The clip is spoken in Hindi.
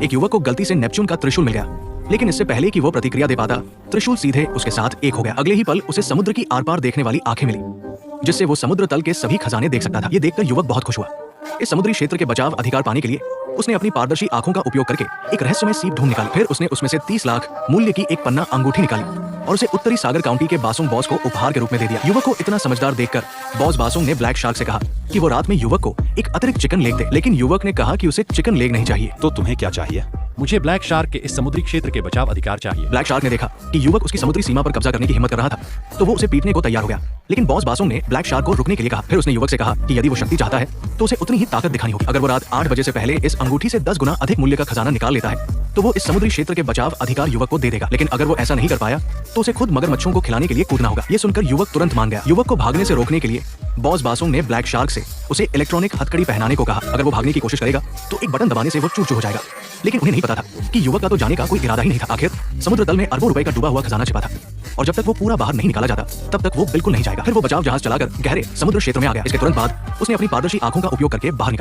एक युवक को गलती से नेपच्यून का त्रिशूल मिल गया, लेकिन इससे पहले कि वो प्रतिक्रिया दे पाता, त्रिशूल सीधे उसके साथ एक हो गया। अगले ही पल उसे समुद्र की आर पार देखने वाली आंखें मिली, जिससे वो समुद्र तल के सभी खजाने देख सकता था। ये देखकर युवक बहुत खुश हुआ। इस समुद्री क्षेत्र के बचाव अधिकार पाने के लिए उसने अपनी पारदर्शी आंखों का उपयोग करके एक रहस्यमय सीप ढूंढ निकाली। फिर उसने उसमें से 30 लाख मूल्य की एक पन्ना अंगूठी निकाली और उसे उत्तरी सागर काउंटी के बासुंग बॉस को उपहार के रूप में दे दिया। युवक को इतना समझदार देखकर बॉस बासुंग ने ब्लैक शार्क से कहा कि वो रात में युवक को एक अतिरिक्त चिकन लेग दे, लेकिन युवक ने कहा कि उसे चिकन लेग नहीं चाहिए। तो तुम्हें क्या चाहिए? मुझे ब्लैक शार्क के इस समुद्री क्षेत्र के बचाव अधिकार चाहिए। ब्लैक शार्क ने देखा कि युवक उसकी समुद्री सीमा पर कब्जा करने की हिम्मत कर रहा था, तो वो उसे पीटने को तैयार हो गया। लेकिन बॉस बासुंग ने ब्लैक शार्क को रुकने के लिए कहा। फिर उसने युवक से कहा कि यदि वो शक्ति चाहता है तो उसे उतनी ही ताकत दिखानी होगी। अगर वो रात 8 बजे से पहले इस अंगूठी से 10 गुना अधिक मूल्य का खजाना निकाल लेता है तो वो इस समुद्री क्षेत्र के बचाव अधिकार युवक को दे देगा। लेकिन अगर वो ऐसा नहीं कर पाया तो उसे खुद मगरमच्छों को खिलाने के लिए कूदना होगा। ये सुनकर युवक तुरंत मान गया। युवक को भागने से रोकने के लिए बॉस बासुंग ने ब्लैक शार्क से उसे इलेक्ट्रॉनिक हथकड़ी पहनाने को कहा। अगर वो भागने की कोशिश करेगा तो एक बटन दबाने से वो चूर हो जाएगा। लेकिन उन्हें नहीं पता था कि युवक का तो जाने का कोई इरादा ही नहीं था। आखिर समुद्र तल में अरबों रुपए का डूबा हुआ खजाना छिपा था और जब तक वो पूरा बाहर नहीं निकाला जाता तब तक वो बिल्कुल नहीं जाएगा। फिर वो बचाव जहाज चलाकर गहरे समुद्र क्षेत्र में आ गया। इसके तुरंत बाद उसने अपनी पारदर्शी आंखों का उपयोग करके बाहर निकाला।